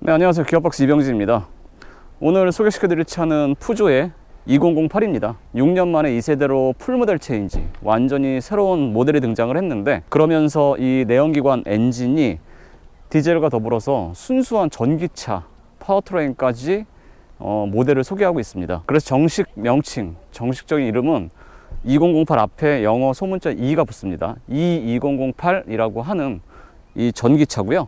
네, 안녕하세요. 기어박스 이병진입니다. 오늘 소개시켜드릴 차는 푸조의 2008입니다. 6년 만에 2세대로 풀모델 체인지, 완전히 새로운 모델이 등장을 했는데, 그러면서 이 내연기관 엔진이 디젤과 더불어서 순수한 전기차 파워트레인까지 모델을 소개하고 있습니다. 그래서 정식 명칭, 정식적인 이름은 2008 앞에 영어 소문자 2가 붙습니다. E2008이라고 하는 이 전기차고요.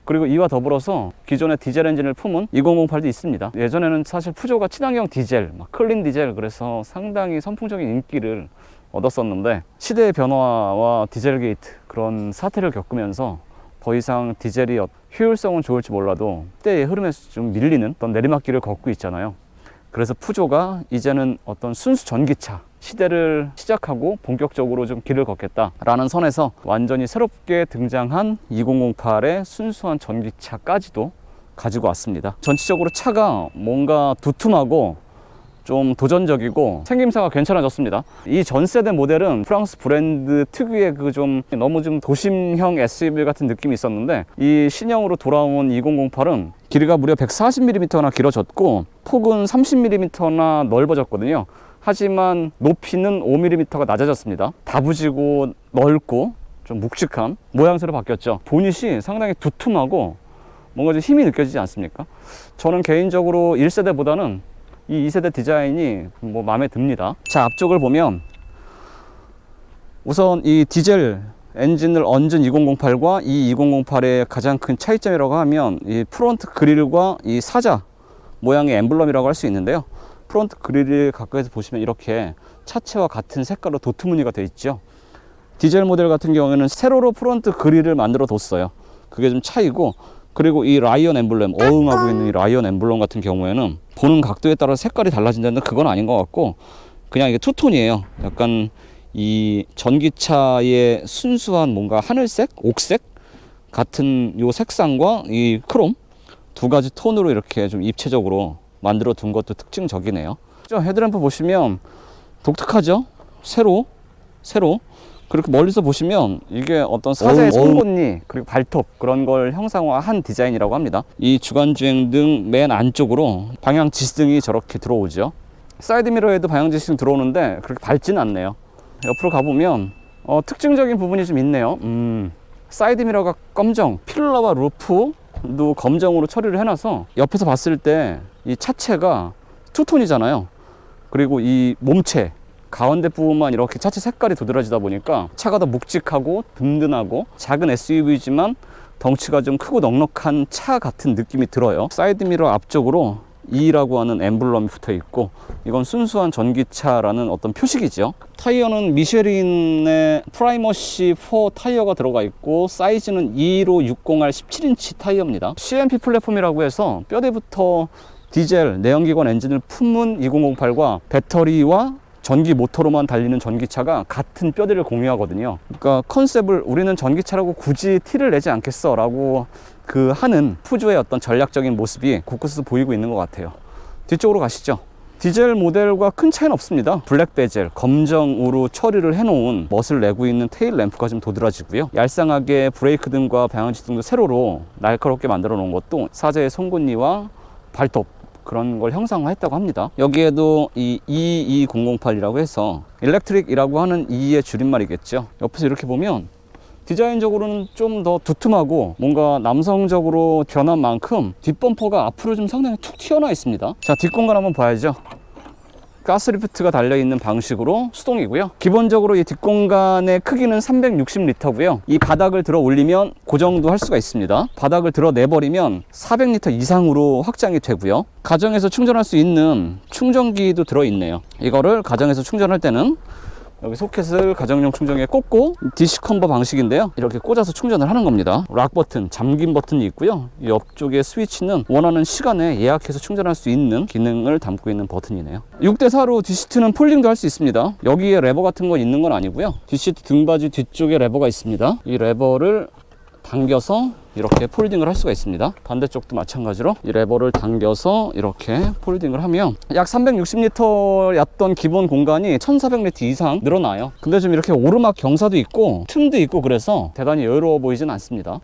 그리고 이와 더불어서 기존의 디젤 엔진을 품은 2008도 있습니다. 예전에는 사실 푸조가 친환경 디젤, 클린 디젤, 그래서 상당히 선풍적인 인기를 얻었었는데, 시대의 변화와 디젤 게이트 그런 사태를 겪으면서 더 이상 디젤이 효율성은 좋을지 몰라도 때의 흐름에서 좀 밀리는 어떤 내리막길을 걷고 있잖아요. 그래서 푸조가 이제는 어떤 순수 전기차 시대를 시작하고 본격적으로 좀 길을 걷겠다라는 선에서 완전히 새롭게 등장한 2008의 순수한 전기차까지도 가지고 왔습니다. 전체적으로 차가 뭔가 두툼하고 좀 도전적이고 생김새가 괜찮아졌습니다. 이 전 세대 모델은 프랑스 브랜드 특유의 너무 좀 도심형 SUV 같은 느낌이 있었는데, 이 신형으로 돌아온 2008은 길이가 무려 140mm나 길어졌고 폭은 30mm나 넓어졌거든요. 하지만 높이는 5mm가 낮아졌습니다. 다부지고 넓고 좀 묵직한 모양새로 바뀌었죠. 보닛이 상당히 두툼하고 뭔가 좀 힘이 느껴지지 않습니까? 저는 개인적으로 1세대보다는 이 2세대 디자인이 마음에 듭니다. 자, 앞쪽을 보면 우선 이 디젤 엔진을 얹은 2008과 이 2008의 가장 큰 차이점이라고 하면 이 프론트 그릴과 이 사자 모양의 엠블럼이라고 할 수 있는데요. 프론트 그릴을 가까이서 보시면 이렇게 차체와 같은 색깔로 도트 무늬가 되어 있죠. 디젤 모델 같은 경우에는 세로로 프론트 그릴을 만들어 뒀어요. 그게 좀 차이고, 그리고 이 라이언 엠블럼, 어흥하고 있는 이 라이언 엠블럼 같은 경우에는 보는 각도에 따라 색깔이 달라진다는데 그건 아닌 것 같고, 그냥 이게 투톤이에요. 약간 이 전기차의 순수한 뭔가 하늘색, 옥색 같은 요 색상과 이 크롬 두 가지 톤으로 이렇게 좀 입체적으로 만들어 둔 것도 특징적이네요. 헤드램프 보시면 독특하죠? 세로. 그렇게 멀리서 보시면 이게 어떤 사자의 송곳니 그리고 발톱 그런 걸 형상화한 디자인이라고 합니다. 이 주간주행등 맨 안쪽으로 방향 지시등이 저렇게 들어오죠. 사이드미러에도 방향 지시등 들어오는데 그렇게 밝지는 않네요. 옆으로 가보면 특징적인 부분이 좀 있네요. 사이드미러가 검정, 필러와 루프도 검정으로 처리를 해놔서 옆에서 봤을 때 이 차체가 투톤이잖아요. 그리고 이 몸체 가운데 부분만 이렇게 차체 색깔이 도드라지다 보니까 차가 더 묵직하고 든든하고 작은 SUV지만 덩치가 좀 크고 넉넉한 차 같은 느낌이 들어요. 사이드미러 앞쪽으로 E라고 하는 엠블럼이 붙어 있고, 이건 순수한 전기차라는 어떤 표식이죠. 타이어는 미쉐린의 프라이머시 4 타이어가 들어가 있고, 사이즈는 2로 60R 17인치 타이어입니다. CMP 플랫폼이라고 해서 뼈대부터 디젤 내연기관 엔진을 품은 2008과 배터리와 전기 모터로만 달리는 전기차가 같은 뼈대를 공유하거든요. 그러니까 컨셉을 우리는 전기차라고 굳이 티를 내지 않겠어 라고 하는 푸조의 어떤 전략적인 모습이 곳곳에서 보이고 있는 것 같아요. 뒤쪽으로 가시죠. 디젤 모델과 큰 차이는 없습니다. 블랙 베젤, 검정으로 처리를 해놓은 멋을 내고 있는 테일 램프가 좀 도드라지고요. 얄쌍하게 브레이크 등과 방향지 등도 세로로 날카롭게 만들어 놓은 것도 사자의 송곳니와 발톱 그런 걸 형상화했다고 합니다. 여기에도 이 E2008이라고 해서 일렉트릭이라고 하는 E의 줄임말이겠죠. 옆에서 이렇게 보면 디자인적으로는 좀 더 두툼하고 뭔가 남성적으로 변한 만큼 뒷범퍼가 앞으로 좀 상당히 툭 튀어나와 있습니다. 자, 뒷공간 한번 봐야죠. 가스리프트가 달려있는 방식으로 수동이고요. 기본적으로 이 뒷공간의 크기는 360리터고요. 이 바닥을 들어 올리면 고정도 할 수가 있습니다. 바닥을 들어 내버리면 400리터 이상으로 확장이 되고요. 가정에서 충전할 수 있는 충전기도 들어있네요. 이거를 가정에서 충전할 때는 여기 소켓을 가정용 충전기에 꽂고 DC 컨버 방식인데요. 이렇게 꽂아서 충전을 하는 겁니다. 락 버튼, 잠김 버튼이 있고요. 이 옆쪽에 스위치는 원하는 시간에 예약해서 충전할 수 있는 기능을 담고 있는 버튼이네요. 6대4로 뒷시트는 폴딩도 할 수 있습니다. 여기에 레버 같은 거 있는 건 아니고요. 뒷시트 등받이 뒤쪽에 레버가 있습니다. 이 레버를 당겨서 이렇게 폴딩을 할 수가 있습니다. 반대쪽도 마찬가지로 이 레버를 당겨서 이렇게 폴딩을 하면 약 360리터였던 기본 공간이 1400리터 이상 늘어나요. 근데 좀 이렇게 오르막 경사도 있고 틈도 있고 그래서 대단히 여유로워 보이진 않습니다.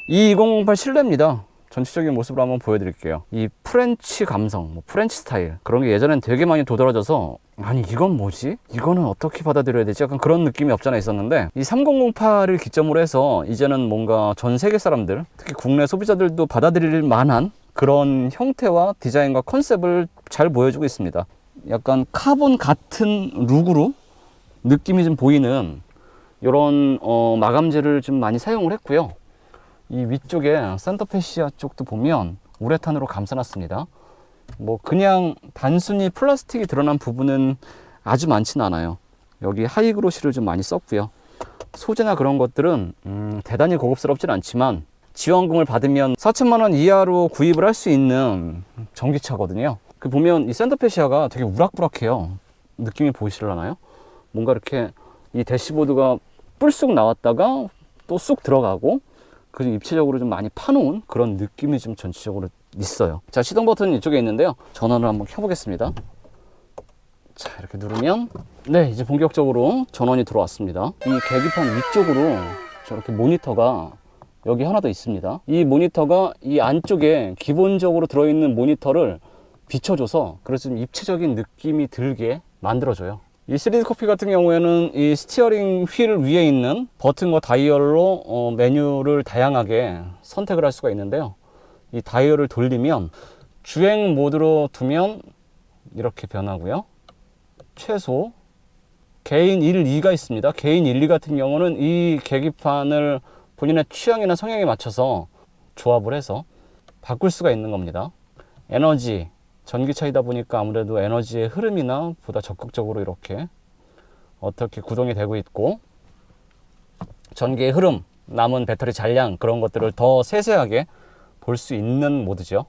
이 2008 실내입니다. 전체적인 모습으로 한번 보여드릴게요. 이 프렌치 감성, 뭐 프렌치 스타일 그런 게 예전엔 되게 많이 도드라져서 아니 이건 뭐지? 이거는 어떻게 받아들여야 되지? 약간 그런 느낌이 없잖아 있었는데 이 3008을 기점으로 해서 이제는 뭔가 전 세계 사람들, 특히 국내 소비자들도 받아들일 만한 그런 형태와 디자인과 컨셉을 잘 보여주고 있습니다. 약간 카본 같은 룩으로 느낌이 좀 보이는 이런 마감재를 좀 많이 사용을 했고요. 이 위쪽에 센터페시아 쪽도 보면 우레탄으로 감싸놨습니다. 뭐 그냥 단순히 플라스틱이 드러난 부분은 아주 많지는 않아요. 여기 하이그로시를 좀 많이 썼고요. 소재나 그런 것들은 대단히 고급스럽진 않지만 지원금을 받으면 4천만 원 이하로 구입을 할 수 있는 전기차거든요. 그 보면 이 센터페시아가 되게 우락부락해요. 느낌이 보이시려나요? 뭔가 이렇게 이 대시보드가 뿔쑥 나왔다가 또 쑥 들어가고 그 입체적으로 좀 많이 파놓은 그런 느낌이 좀 전체적으로 있어요. 자, 시동 버튼은 이쪽에 있는데요. 전원을 한번 켜보겠습니다. 자, 이렇게 누르면 네, 이제 본격적으로 전원이 들어왔습니다. 이 계기판 위쪽으로 저렇게 모니터가 여기 하나 더 있습니다. 이 모니터가 이 안쪽에 기본적으로 들어있는 모니터를 비춰줘서 그래서 좀 입체적인 느낌이 들게 만들어줘요. 이 3D 커피 같은 경우에는 이 스티어링 휠 위에 있는 버튼과 다이얼로 메뉴를 다양하게 선택을 할 수가 있는데요. 이 다이얼을 돌리면 주행 모드로 두면 이렇게 변하고요. 최소 개인 1, 2가 있습니다. 개인 1, 2 같은 경우는 이 계기판을 본인의 취향이나 성향에 맞춰서 조합을 해서 바꿀 수가 있는 겁니다. 에너지, 전기차이다 보니까 아무래도 에너지의 흐름이나 보다 적극적으로 이렇게 어떻게 구동이 되고 있고 전기의 흐름, 남은 배터리 잔량 그런 것들을 더 세세하게 볼 수 있는 모드죠.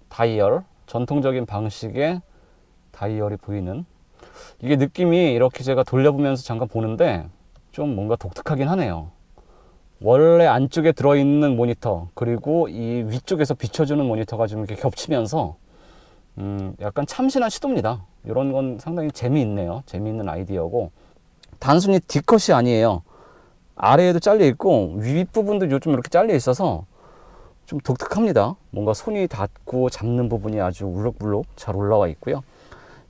다이얼, 전통적인 방식의 다이얼이 보이는 이게 느낌이 이렇게 제가 돌려보면서 잠깐 보는데 좀 뭔가 독특하긴 하네요. 원래 안쪽에 들어있는 모니터 그리고 이 위쪽에서 비춰주는 모니터가 좀 이렇게 겹치면서 약간 참신한 시도입니다. 이런 건 상당히 재미있네요. 재미있는 아이디어고 단순히 D컷이 아니에요. 아래에도 잘려 있고 윗부분도 요즘 이렇게 잘려 있어서 좀 독특합니다. 뭔가 손이 닿고 잡는 부분이 아주 울럭불럭 잘 올라와 있고요.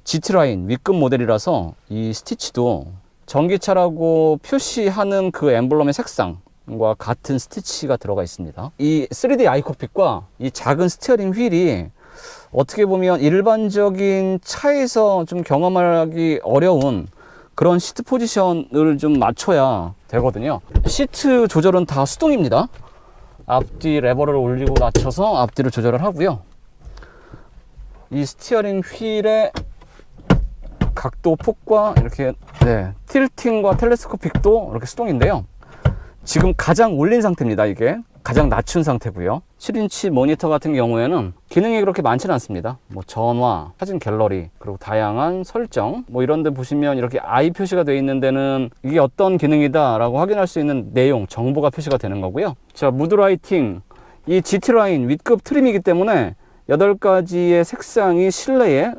GT라인 윗급 모델이라서 이 스티치도 전기차라고 표시하는 그 엠블럼의 색상과 같은 스티치가 들어가 있습니다. 이 3D 아이콕핏과 이 작은 스티어링 휠이 어떻게 보면 일반적인 차에서 좀 경험하기 어려운 그런 시트 포지션을 좀 맞춰야 되거든요. 시트 조절은 다 수동입니다. 앞뒤 레버를 올리고 낮춰서 앞뒤로 조절을 하고요. 이 스티어링 휠의 각도 폭과 이렇게 틸팅과 텔레스코픽도 이렇게 수동인데요. 지금 가장 올린 상태입니다. 이게 가장 낮춘 상태고요. 7인치 모니터 같은 경우에는 기능이 그렇게 많지는 않습니다. 뭐 전화, 사진 갤러리, 그리고 다양한 설정 뭐 이런 데 보시면 이렇게 I 표시가 되어 있는 데는 이게 어떤 기능이다 라고 확인할 수 있는 내용, 정보가 표시가 되는 거고요. 자, 무드 라이팅, 이 GT라인 윗급 트림이기 때문에 8가지의 색상이 실내에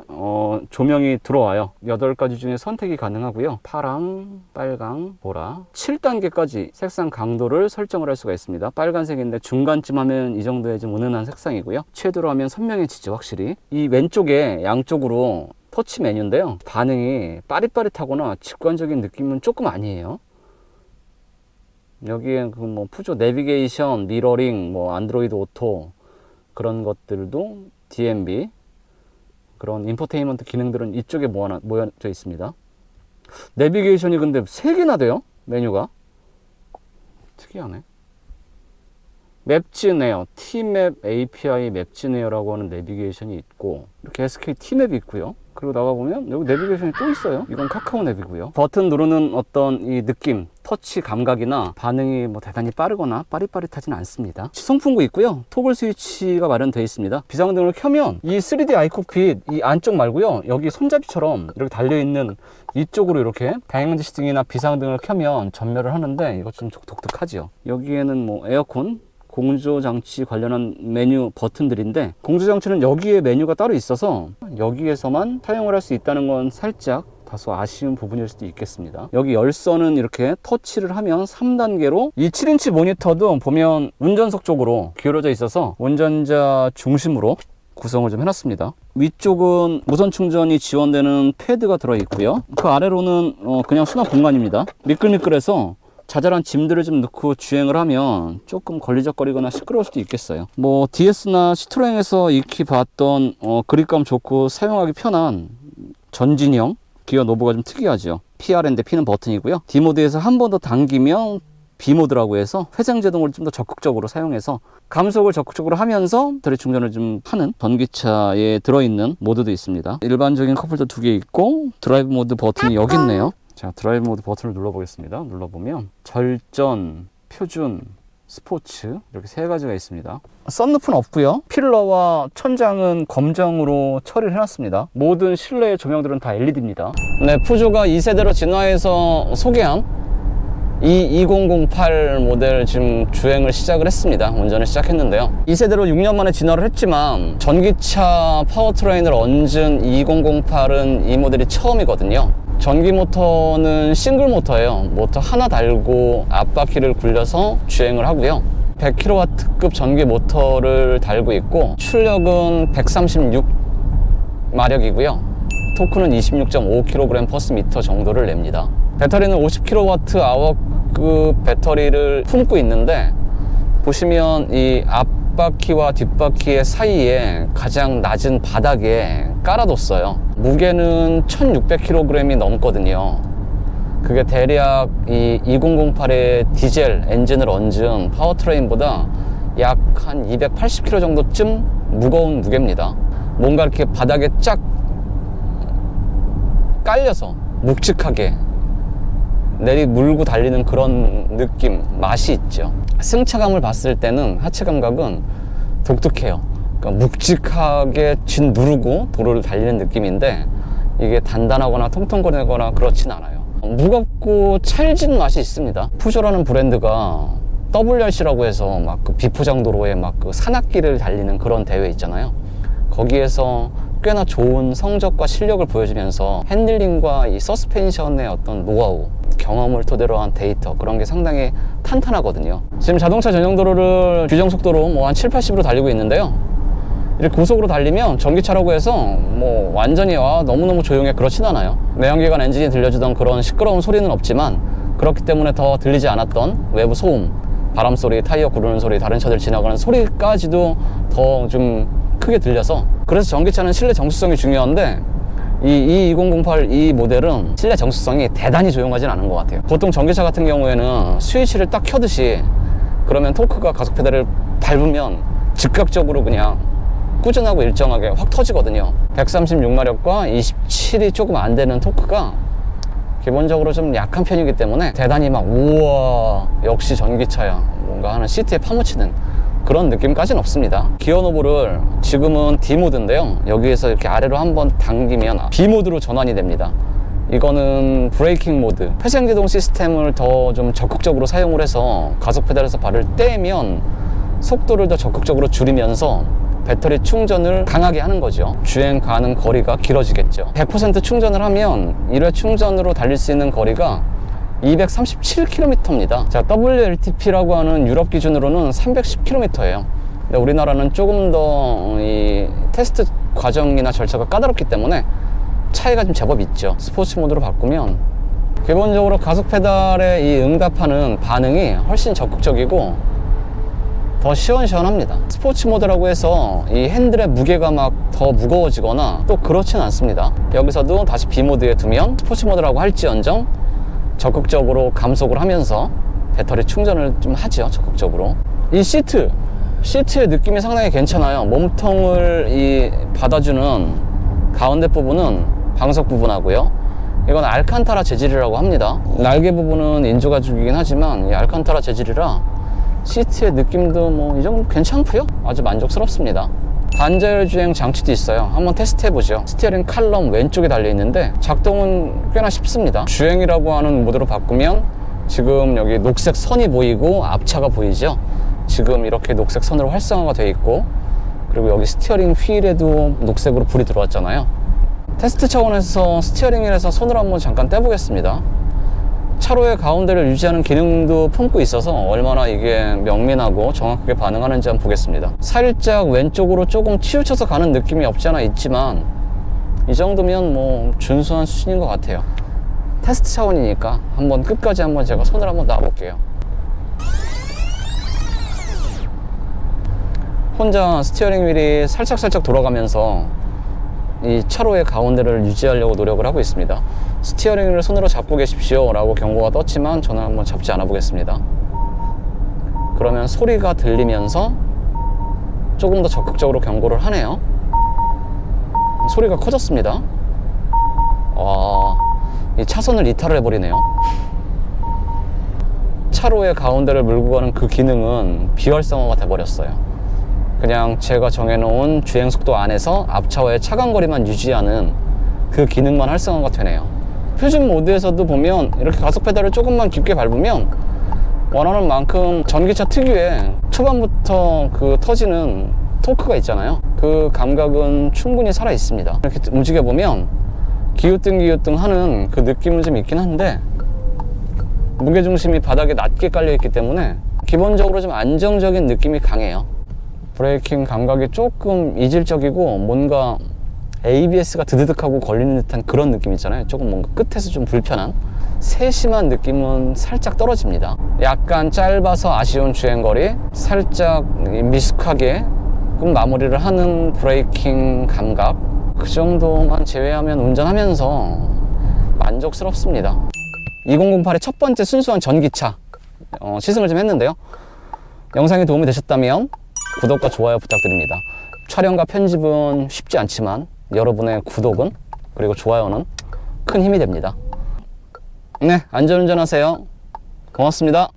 조명이 들어와요. 8가지 중에 선택이 가능하고요. 파랑, 빨강, 보라 7단계까지 색상 강도를 설정을 할 수가 있습니다. 빨간색인데 중간쯤 하면 이 정도의 좀 은은한 색상이고요. 최대로 하면 선명해지죠. 확실히 이 왼쪽에 양쪽으로 터치 메뉴인데요. 반응이 빠릿빠릿하거나 직관적인 느낌은 조금 아니에요. 여기에 그 뭐 푸조 내비게이션, 미러링, 뭐 안드로이드 오토 그런 것들도 DMB 그런 인포테인먼트 기능들은 이쪽에 모여져 있습니다. 내비게이션이 근데 3개나 돼요. 메뉴가 특이하네. 맵진에어, T맵 API 맵진에어라고 하는 내비게이션이 있고 이렇게 SK T맵이 있고요. 그리고 나가보면 여기 내비게이션이 또 있어요. 이건 카카오 맵이고요. 버튼 누르는 어떤 이 느낌, 터치 감각이나 반응이 뭐 대단히 빠르거나 빠릿빠릿하진 않습니다. 시송풍구 있고요. 토글 스위치가 마련되어 있습니다. 비상등을 켜면 이 3D 아이콕핏 이 안쪽 말고요. 여기 손잡이처럼 이렇게 달려있는 이쪽으로 이렇게 다양한 시등이나 비상등을 켜면 전멸을 하는데 이거 좀 독특하죠. 여기에는 뭐 에어컨, 공조장치 관련한 메뉴 버튼들인데 공조장치는 여기에 메뉴가 따로 있어서 여기에서만 사용을 할 수 있다는 건 살짝 다소 아쉬운 부분일 수도 있겠습니다. 여기 열선은 이렇게 터치를 하면 3단계로 이 7인치 모니터도 보면 운전석 쪽으로 기울어져 있어서 운전자 중심으로 구성을 좀 해놨습니다. 위쪽은 무선 충전이 지원되는 패드가 들어있고요. 그 아래로는 그냥 수납 공간입니다. 미끌미끌해서 자잘한 짐들을 좀 넣고 주행을 하면 조금 걸리적거리거나 시끄러울 수도 있겠어요. 뭐 DS나 시트로행에서 익히 봤던 그립감 좋고 사용하기 편한 전진형 기어 노브가 좀 특이하죠. PR인데 P는 버튼이고요. D모드에서 한 번 더 당기면 B모드라고 해서 회생 제동을 좀 더 적극적으로 사용해서 감속을 적극적으로 하면서 배터리 충전을 좀 하는 전기차에 들어있는 모드도 있습니다. 일반적인 커플도 2개 있고 드라이브 모드 버튼이 여기 있네요. 자, 드라이브 모드 버튼을 눌러보겠습니다. 눌러보면 절전, 표준, 스포츠 이렇게 3가지가 있습니다. 썬루프는 없고요. 필러와 천장은 검정으로 처리를 해놨습니다. 모든 실내 조명들은 다 LED입니다. 네, 푸조가 2세대로 진화해서 소개한 이 2008 모델 지금 주행을 시작을 했습니다. 운전을 시작했는데요. 2세대로 6년 만에 진화를 했지만 전기차 파워트레인을 얹은 2008은 이 모델이 처음이거든요. 전기 모터는 싱글 모터예요. 모터 하나 달고 앞바퀴를 굴려서 주행을 하고요. 100kW급 전기 모터를 달고 있고 출력은 136마력이고요. 토크는 26.5kg/m 정도를 냅니다. 배터리는 50kWh 배터리를 품고 있는데 보시면 이 앞바퀴와 뒷바퀴의 사이에 가장 낮은 바닥에 깔아뒀어요. 무게는 1600kg이 넘거든요. 그게 대략 이 2008의 디젤 엔진을 얹은 파워트레인보다 약 한 280kg 정도쯤 무거운 무게입니다. 뭔가 이렇게 바닥에 쫙 깔려서 묵직하게 내리물고 달리는 그런 느낌, 맛이 있죠. 승차감을 봤을 때는 하체 감각은 독특해요. 그러니까 묵직하게 짓누르고 도로를 달리는 느낌인데 이게 단단하거나 통통거리거나 그렇진 않아요. 무겁고 찰진 맛이 있습니다. 푸조라는 브랜드가 WRC라고 해서 막 그 비포장도로에 막 그 산악기를 달리는 그런 대회 있잖아요. 거기에서 꽤나 좋은 성적과 실력을 보여주면서 핸들링과 이 서스펜션의 어떤 노하우, 경험을 토대로 한 데이터, 그런 게 상당히 탄탄하거든요. 지금 자동차 전용 도로를 규정 속도로 뭐 한 7, 80으로 달리고 있는데요. 이렇게 고속으로 달리면 전기차라고 해서 뭐 완전히 너무너무 조용해 그렇진 않아요. 내연기관 엔진이 들려주던 그런 시끄러운 소리는 없지만 그렇기 때문에 더 들리지 않았던 외부 소음, 바람소리, 타이어 구르는 소리, 다른 차들 지나가는 소리까지도 더 좀 크게 들려서, 그래서 전기차는 실내 정수성이 중요한데 이 2008 이 모델은 실내 정수성이 대단히 조용하진 않은 것 같아요. 보통 전기차 같은 경우에는 스위치를 딱 켜듯이 그러면 토크가 가속 페달을 밟으면 즉각적으로 그냥 꾸준하고 일정하게 확 터지거든요. 136마력과 27이 조금 안 되는 토크가 기본적으로 좀 약한 편이기 때문에 대단히 막 우와 역시 전기차야 뭔가 하는 시트에 파묻히는 그런 느낌까지는 없습니다. 기어 노브를 지금은 D모드인데요. 여기에서 이렇게 아래로 한번 당기면 B모드로 전환이 됩니다. 이거는 브레이킹 모드, 회생제동 시스템을 더 좀 적극적으로 사용을 해서 가속 페달에서 발을 떼면 속도를 더 적극적으로 줄이면서 배터리 충전을 강하게 하는 거죠. 주행 가는 거리가 길어지겠죠. 100% 충전을 하면 1회 충전으로 달릴 수 있는 거리가 237km입니다. 자, WLTP라고 하는 유럽 기준으로는 310km예요. 근데 우리나라는 조금 더 이 테스트 과정이나 절차가 까다롭기 때문에 차이가 좀 제법 있죠. 스포츠 모드로 바꾸면 기본적으로 가속 페달에 이 응답하는 반응이 훨씬 적극적이고 더 시원시원합니다. 스포츠 모드라고 해서 이 핸들의 무게가 막 더 무거워지거나 또 그렇진 않습니다. 여기서도 다시 B 모드에 두면 스포츠 모드라고 할지언정 적극적으로 감속을 하면서 배터리 충전을 좀 하죠. 적극적으로. 이 시트의 느낌이 상당히 괜찮아요. 몸통을 이 받아주는 가운데 부분은 방석 부분하고요. 이건 알칸타라 재질이라고 합니다. 날개 부분은 인조가죽이긴 하지만 이 알칸타라 재질이라 시트의 느낌도 뭐 이 정도 괜찮고요. 아주 만족스럽습니다. 반자율 주행 장치도 있어요. 한번 테스트 해보죠. 스티어링 칼럼 왼쪽에 달려있는데 작동은 꽤나 쉽습니다. 주행이라고 하는 모드로 바꾸면 지금 여기 녹색 선이 보이고 앞차가 보이죠. 지금 이렇게 녹색 선으로 활성화가 되어 있고, 그리고 여기 스티어링 휠에도 녹색으로 불이 들어왔잖아요. 테스트 차원에서 스티어링 휠에서 손을 한번 잠깐 떼보겠습니다. 차로의 가운데를 유지하는 기능도 품고 있어서 얼마나 이게 명민하고 정확하게 반응하는지 한번 보겠습니다. 살짝 왼쪽으로 조금 치우쳐서 가는 느낌이 없지 않아 있지만 이 정도면 뭐 준수한 수준인 것 같아요. 테스트 차원이니까 한번 끝까지 한번 제가 손을 한번 놔볼게요. 혼자 스티어링 휠이 살짝살짝 돌아가면서 이 차로의 가운데를 유지하려고 노력을 하고 있습니다. 스티어링 휠을 손으로 잡고 계십시오 라고 경고가 떴지만 저는 한번 잡지 않아 보겠습니다. 그러면 소리가 들리면서 조금 더 적극적으로 경고를 하네요. 소리가 커졌습니다. 이 차선을 이탈을 해버리네요. 차로의 가운데를 물고 가는 그 기능은 비활성화가 돼버렸어요. 그냥 제가 정해놓은 주행속도 안에서 앞차와의 차간거리만 유지하는 그 기능만 활성화가 되네요. 표준 모드에서도 보면 이렇게 가속 페달을 조금만 깊게 밟으면 원하는 만큼 전기차 특유의 초반부터 그 터지는 토크가 있잖아요. 그 감각은 충분히 살아 있습니다. 이렇게 움직여 보면 기우뚱 하는 그 느낌은 좀 있긴 한데 무게중심이 바닥에 낮게 깔려 있기 때문에 기본적으로 좀 안정적인 느낌이 강해요. 브레이킹 감각이 조금 이질적이고 뭔가 ABS가 드드득하고 걸리는 듯한 그런 느낌 있잖아요. 조금 뭔가 끝에서 좀 불편한 세심한 느낌은 살짝 떨어집니다. 약간 짧아서 아쉬운 주행거리, 살짝 미숙하게 마무리를 하는 브레이킹 감각, 그 정도만 제외하면 운전하면서 만족스럽습니다. 2008의 첫 번째 순수한 전기차 시승을 좀 했는데요. 영상이 도움이 되셨다면 구독과 좋아요 부탁드립니다. 촬영과 편집은 쉽지 않지만 여러분의 구독은 그리고 좋아요는 큰 힘이 됩니다. 네, 안전운전하세요. 고맙습니다.